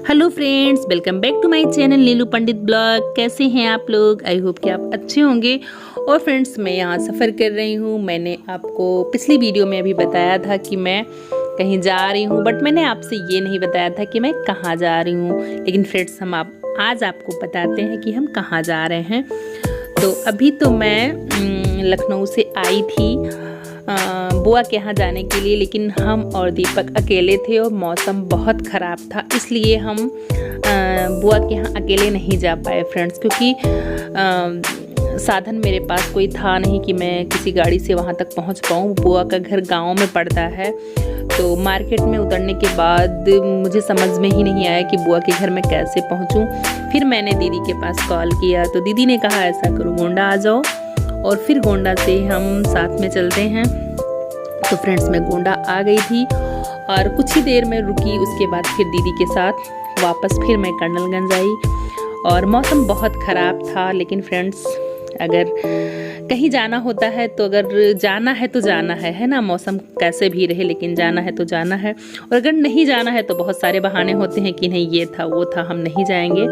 Hello friends, welcome back to my channel Neelu Pandit blog. कैसे हैं आप लोग? आई होप कि आप अच्छे होंगे। और फ्रेंड्स, मैं यहाँ सफ़र कर रही हूँ। मैंने आपको पिछली वीडियो में अभी बताया था कि मैं कहीं जा रही हूँ, बट मैंने आपसे ये नहीं बताया था कि मैं कहाँ जा रही हूँ। लेकिन फ्रेंड्स, आज आपको बताते हैं कि हम कहाँ जा रहे हैं। तो अभी तो मैं लखनऊ से आई थी बुआ के यहाँ जाने के लिए, लेकिन हम और दीपक अकेले थे और मौसम बहुत ख़राब था, इसलिए हम बुआ के यहाँ अकेले नहीं जा पाए फ्रेंड्स। क्योंकि साधन मेरे पास कोई था नहीं कि मैं किसी गाड़ी से वहाँ तक पहुँच पाऊँ। बुआ का घर गांव में पड़ता है, तो मार्केट में उतरने के बाद मुझे समझ में ही नहीं आया कि बुआ के घर में कैसे पहुँचूँ। फिर मैंने दीदी के पास कॉल किया, तो दीदी ने कहा ऐसा करो, गोंडा आ जाओ और फिर गोंडा से हम साथ में चलते हैं। तो फ्रेंड्स, मैं गोंडा आ गई थी और कुछ ही देर में रुकी। उसके बाद फिर दीदी के साथ वापस फिर मैं कर्नलगंज आई और मौसम बहुत ख़राब था। लेकिन फ्रेंड्स, अगर कहीं जाना होता है तो अगर जाना है तो जाना है ना, मौसम कैसे भी रहे, लेकिन जाना है तो जाना है। और अगर नहीं जाना है तो बहुत सारे बहाने होते हैं कि नहीं ये था वो था, हम नहीं जाएंगे,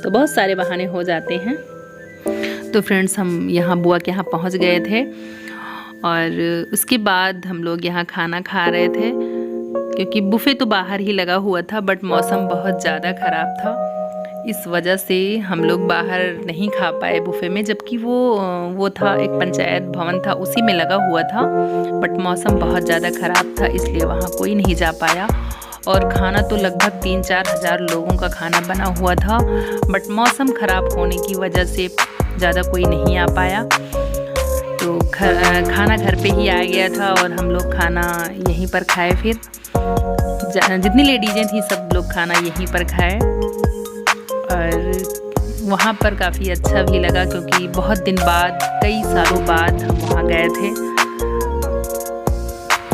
तो बहुत सारे बहाने हो जाते हैं। तो फ्रेंड्स, हम यहाँ बुआ के यहाँ पहुँच गए थे और उसके बाद हम लोग यहाँ खाना खा रहे थे, क्योंकि बुफ़े तो बाहर ही लगा हुआ था, बट मौसम बहुत ज़्यादा ख़राब था। इस वजह से हम लोग बाहर नहीं खा पाए बुफ़े में, जबकि वो था एक पंचायत भवन था, उसी में लगा हुआ था, बट मौसम बहुत ज़्यादा ख़राब था, इसलिए वहाँ कोई नहीं जा पाया। और खाना तो लगभग 3-4 हज़ार लोगों का खाना बना हुआ था, बट मौसम ख़राब होने की वजह से ज़्यादा कोई नहीं आ पाया। तो खाना घर पे ही आ गया था और हम लोग खाना यहीं पर खाए। फिर जितनी लेडीज़ें थी सब लोग खाना यहीं पर खाए और वहाँ पर काफ़ी अच्छा भी लगा, क्योंकि बहुत दिन बाद, कई सालों बाद हम वहाँ गए थे।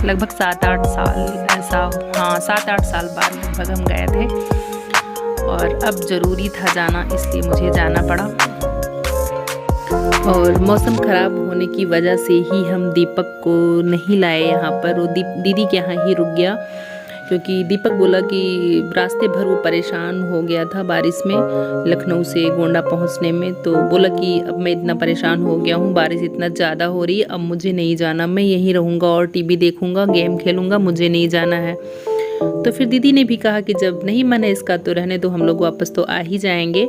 लगभग 7-8 साल ऐसा, हाँ 7-8 साल बाद लगभग हम गए थे और अब ज़रूरी था जाना, इसलिए मुझे जाना पड़ा। और मौसम ख़राब होने की वजह से ही हम दीपक को नहीं लाए यहाँ पर। वो दीदी के यहाँ ही रुक गया, क्योंकि दीपक बोला कि रास्ते भर वो परेशान हो गया था बारिश में, लखनऊ से गोंडा पहुँचने में। तो बोला कि अब मैं इतना परेशान हो गया हूँ, बारिश इतना ज़्यादा हो रही है, अब मुझे नहीं जाना, मैं यहीं रहूँगा और टीवी देखूँगा, गेम खेलूँगा, मुझे नहीं जाना है। तो फिर दीदी ने भी कहा कि जब नहीं मन है इसका तो रहने दो, हम लोग वापस तो आ ही जाएंगे।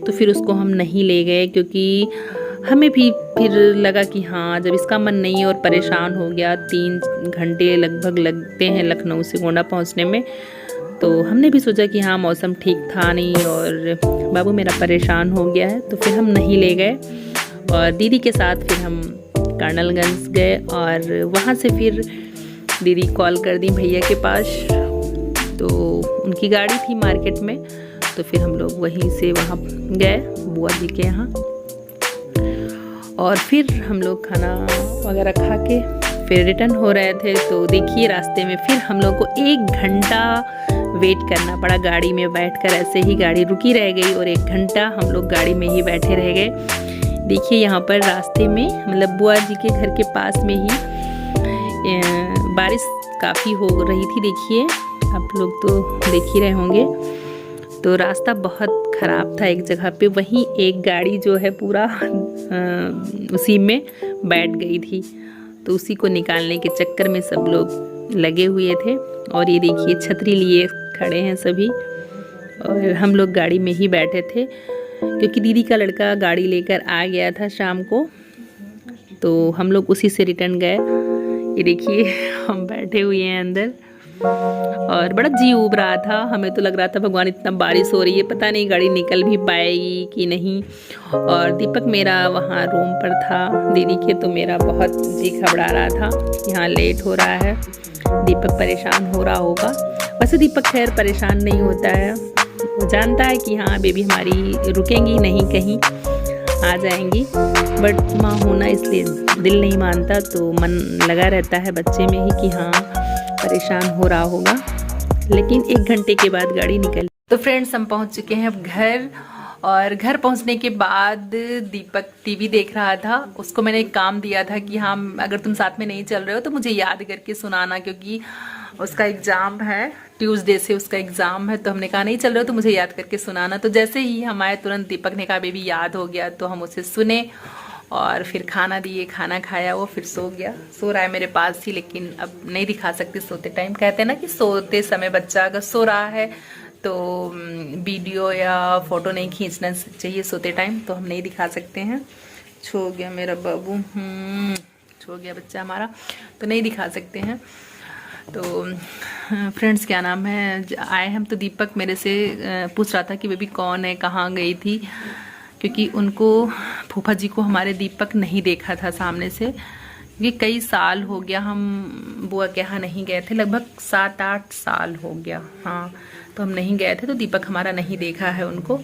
तो फिर उसको हम नहीं ले गए, क्योंकि हमें भी फिर लगा कि हाँ, जब इसका मन नहीं और परेशान हो गया, 3 घंटे लगभग लगते हैं लखनऊ से गोंडा पहुंचने में, तो हमने भी सोचा कि हाँ, मौसम ठीक था नहीं और बाबू मेरा परेशान हो गया है, तो फिर हम नहीं ले गए। और दीदी के साथ फिर हम कर्नलगंज गए और वहाँ से फिर दीदी कॉल कर दी भैया के पास, तो उनकी गाड़ी थी मार्केट में, तो फिर हम लोग वहीं से वहाँ गए बुआ जी के यहाँ। और फिर हम लोग खाना वगैरह खा के फिर रिटर्न हो रहे थे, तो देखिए रास्ते में फिर हम लोग को 1 घंटा वेट करना पड़ा गाड़ी में बैठकर। ऐसे ही गाड़ी रुकी रह गई और 1 घंटा हम लोग गाड़ी में ही बैठे रह गए। देखिए यहाँ पर रास्ते में, मतलब बुआ जी के घर के पास में ही बारिश काफ़ी हो रही थी। देखिए आप लोग तो देख ही रहे होंगे। तो रास्ता बहुत ख़राब था एक जगह पे, वहीं एक गाड़ी जो है पूरा उसी में बैठ गई थी, तो उसी को निकालने के चक्कर में सब लोग लगे हुए थे। और ये देखिए छतरी लिए खड़े हैं सभी, और हम लोग गाड़ी में ही बैठे थे, क्योंकि दीदी का लड़का गाड़ी लेकर आ गया था शाम को, तो हम लोग उसी से रिटर्न गए। ये देखिए हम बैठे हुए हैं अंदर और बड़ा जी उब रहा था। हमें तो लग रहा था भगवान, इतना बारिश हो रही है, पता नहीं गाड़ी निकल भी पाएगी कि नहीं। और दीपक मेरा वहाँ रूम पर था दीदी के, तो मेरा बहुत जी घबरा रहा था, यहाँ लेट हो रहा है, दीपक परेशान हो रहा होगा। वैसे दीपक खैर परेशान नहीं होता है, वो जानता है कि हाँ बेबी हमारी रुकेंगी नहीं, कहीं आ जाएंगी, बट माँ होना इसलिए दिल नहीं मानता, तो मन लगा रहता है बच्चे में ही कि हाँ परेशान हो रहा होगा। लेकिन 1 घंटे के बाद गाड़ी निकली। तो फ्रेंड्स, हम पहुंच चुके हैं अब घर, और घर पहुंचने के बाद दीपक टीवी देख रहा था। उसको मैंने एक काम दिया था कि हाँ, अगर तुम साथ में नहीं चल रहे हो तो मुझे याद करके सुनाना, क्योंकि उसका एग्ज़ाम है, ट्यूसडे से उसका एग्ज़ाम है, तो हमने कहा नहीं चल रहा तो मुझे याद करके सुनाना। तो जैसे ही हम आए तुरंत दीपक ने कहा बेबी याद हो गया, तो हम उसे सुने और फिर खाना दिए, खाना खाया, वो फिर सो गया। सो रहा है मेरे पास ही, लेकिन अब नहीं दिखा सकती सोते टाइम। कहते हैं ना कि सोते समय बच्चा अगर सो रहा है तो वीडियो या फोटो नहीं खींचना चाहिए सोते टाइम, तो हम नहीं दिखा सकते हैं। सो गया मेरा बाबू, सो गया बच्चा हमारा, तो नहीं दिखा सकते हैं। तो फ्रेंड्स क्या नाम है, आए हम तो दीपक मेरे से पूछ रहा था कि बेबी कौन है, कहाँ गई थी, क्योंकि उनको फूफा जी को हमारे दीपक नहीं देखा था सामने से, क्योंकि कई साल हो गया हम बुआ के यहाँ नहीं गए थे, लगभग 7-8 साल हो गया। हाँ, तो हम नहीं गए थे, तो दीपक हमारा नहीं देखा है उनको।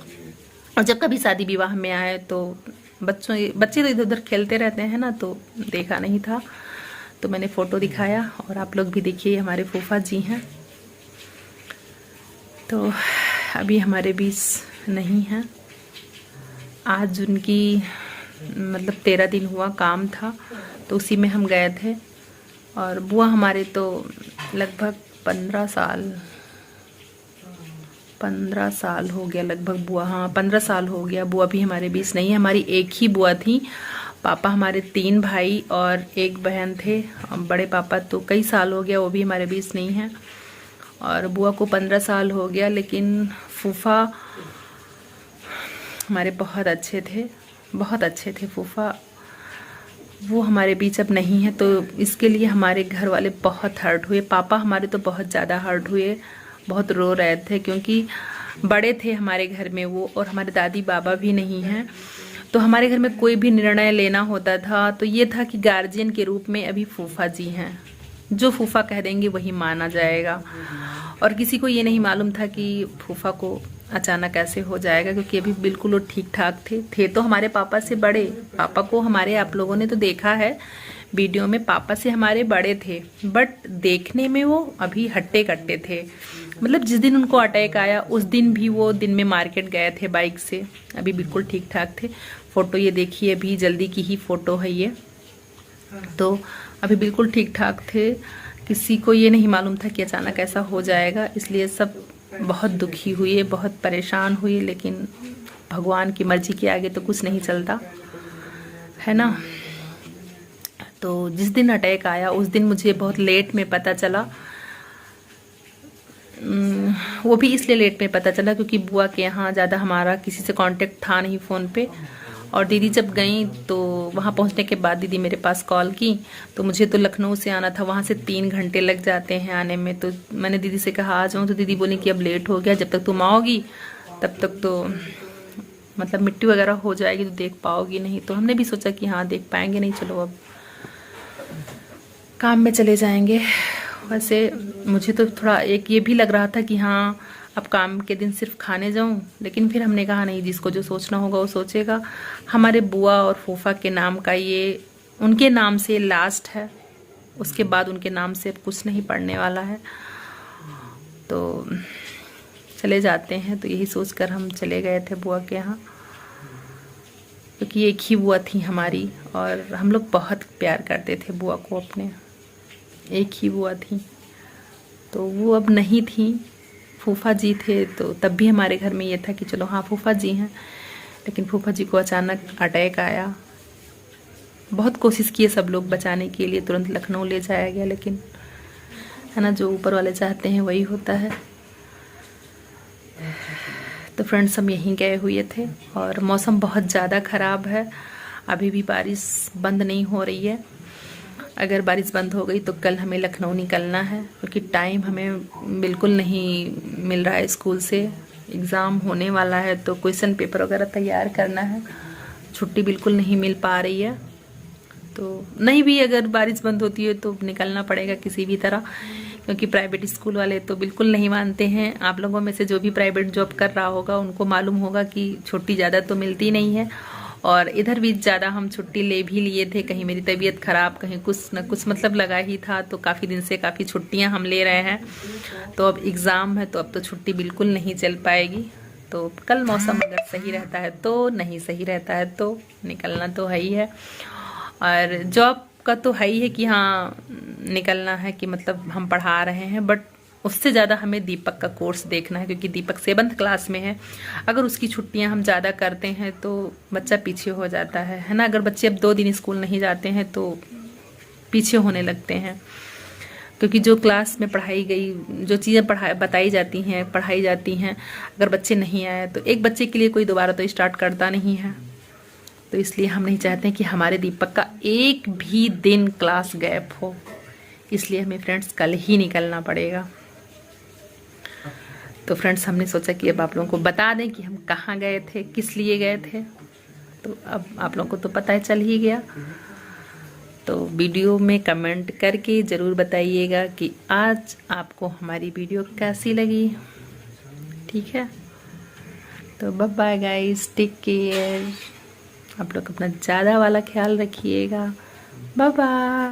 और जब कभी शादी विवाह में आए तो बच्चे तो इधर उधर खेलते रहते हैं ना, तो देखा नहीं था। तो मैंने फ़ोटो दिखाया, और आप लोग भी देखिए हमारे फूफा जी हैं। तो अभी हमारे बीच नहीं हैं। आज उनकी मतलब 13 दिन हुआ काम था, तो उसी में हम गए थे। और बुआ हमारे तो लगभग 15 साल हो गया लगभग बुआ, हाँ 15 साल हो गया बुआ भी हमारे बीच नहीं है। हमारी एक ही बुआ थी। पापा हमारे 3 भाई और एक बहन थे। बड़े पापा तो कई साल हो गया, वो भी हमारे बीच नहीं है। और बुआ को 15 साल हो गया, लेकिन फूफा हमारे बहुत अच्छे थे फूफा। वो हमारे बीच अब नहीं है, तो इसके लिए हमारे घर वाले बहुत हर्ट हुए। पापा हमारे तो बहुत ज़्यादा हर्ट हुए, बहुत रो रहे थे, क्योंकि बड़े थे हमारे घर में वो, और हमारे दादी बाबा भी नहीं हैं। तो हमारे घर में कोई भी निर्णय लेना होता था तो ये था कि गार्जियन के रूप में अभी फूफा जी हैं, जो फूफा कह देंगे वही माना जाएगा। और किसी को ये नहीं मालूम था कि फूफा को अचानक ऐसे हो जाएगा, क्योंकि अभी बिल्कुल वो ठीक ठाक थे तो हमारे पापा से बड़े। पापा को हमारे आप लोगों ने तो देखा है वीडियो में, पापा से हमारे बड़े थे, बट देखने में वो अभी हट्टे कट्टे थे। मतलब जिस दिन उनको अटैक आया उस दिन भी वो दिन में मार्केट गए थे बाइक से, अभी बिल्कुल ठीक ठाक थे। फ़ोटो ये देखिए, अभी जल्दी की ही फ़ोटो है ये, तो अभी बिल्कुल ठीक ठाक थे। किसी को ये नहीं मालूम था कि अचानक ऐसा हो जाएगा, इसलिए सब बहुत दुखी हुए, बहुत परेशान हुए। लेकिन भगवान की मर्जी के आगे तो कुछ नहीं चलता है ना। तो जिस दिन अटैक आया उस दिन मुझे बहुत लेट में पता चला। वो भी इसलिए लेट में पता चला क्योंकि बुआ के यहाँ ज़्यादा हमारा किसी से कांटेक्ट था नहीं फ़ोन पे। और दीदी जब गई तो वहाँ पहुँचने के बाद दीदी मेरे पास कॉल की, तो मुझे तो लखनऊ से आना था, वहाँ से 3 घंटे लग जाते हैं आने में। तो मैंने दीदी से कहा आ जाऊँ, तो दीदी बोली कि अब लेट हो गया, जब तक तुम आओगी तब तक तो मतलब मिट्टी वगैरह हो जाएगी, तो देख पाओगी नहीं। तो हमने भी सोचा कि हाँ देख पाएंगे नहीं, चलो अब काम में चले जाएंगे। वैसे मुझे तो थोड़ा एक ये भी लग रहा था कि हाँ अब काम के दिन सिर्फ खाने जाऊं, लेकिन फिर हमने कहा नहीं, जिसको जो सोचना होगा वो सोचेगा। हमारे बुआ और फूफा के नाम का ये उनके नाम से लास्ट है, उसके बाद उनके नाम से कुछ नहीं पड़ने वाला है। तो चले जाते हैं, तो यही सोचकर हम चले गए थे बुआ के यहाँ, क्योंकि एक ही बुआ थी हमारी और हम लोग बहुत प्यार करते थे बुआ को अपने। एक ही बुआ थी, तो वो अब नहीं थी, फूफा जी थे। तो तब भी हमारे घर में ये था कि चलो हाँ फूफा जी हैं, लेकिन फूफा जी को अचानक अटैक आया। बहुत कोशिश किए सब लोग बचाने के लिए, तुरंत लखनऊ ले जाया गया, लेकिन है ना जो ऊपर वाले चाहते हैं वही होता है। तो फ्रेंड्स हम यहीं गए हुए थे और मौसम बहुत ज़्यादा ख़राब है, अभी भी बारिश बंद नहीं हो रही है। अगर बारिश बंद हो गई तो कल हमें लखनऊ निकलना है, क्योंकि टाइम हमें बिल्कुल नहीं मिल रहा है। स्कूल से एग्ज़ाम होने वाला है, तो क्वेश्चन पेपर वगैरह तैयार करना है, छुट्टी बिल्कुल नहीं मिल पा रही है। तो नहीं भी अगर बारिश बंद होती है तो निकलना पड़ेगा किसी भी तरह, क्योंकि प्राइवेट स्कूल वाले तो बिल्कुल नहीं मानते हैं। आप लोगों में से जो भी प्राइवेट जॉब कर रहा होगा उनको मालूम होगा कि छुट्टी ज़्यादा तो मिलती नहीं है। और इधर भी ज़्यादा हम छुट्टी ले भी लिए थे, कहीं मेरी तबीयत ख़राब, कहीं कुछ न कुछ मतलब लगा ही था। तो काफ़ी दिन से काफ़ी छुट्टियां हम ले रहे हैं। तो अब एग्ज़ाम है, तो अब तो छुट्टी बिल्कुल नहीं चल पाएगी। तो कल मौसम अगर सही रहता है तो, नहीं सही रहता है तो निकलना तो है ही है। और जॉब का तो है ही है कि हाँ निकलना है, कि मतलब हम पढ़ा रहे हैं, बट उससे ज़्यादा हमें दीपक का कोर्स देखना है, क्योंकि दीपक 7th क्लास में है। अगर उसकी छुट्टियां हम ज़्यादा करते हैं तो बच्चा पीछे हो जाता है ना। अगर बच्चे अब 2 दिन स्कूल नहीं जाते हैं तो पीछे होने लगते हैं, क्योंकि जो क्लास में पढ़ाई गई, जो चीज़ें बताई जाती हैं, पढ़ाई जाती हैं, अगर बच्चे नहीं आए तो एक बच्चे के लिए कोई दोबारा तो स्टार्ट करता नहीं है। तो इसलिए हम नहीं चाहते कि हमारे दीपक का एक भी दिन क्लास गैप हो, इसलिए हमें फ्रेंड्स कल ही निकलना पड़ेगा। तो फ्रेंड्स हमने सोचा कि अब आप लोगों को बता दें कि हम कहाँ गए थे, किस लिए गए थे। तो अब आप लोगों को तो पता है चल ही गया। तो वीडियो में कमेंट करके ज़रूर बताइएगा कि आज आपको हमारी वीडियो कैसी लगी। ठीक है, तो bye bye guys, take care. आप लोग अपना ज़्यादा वाला ख्याल रखिएगा। Bye bye.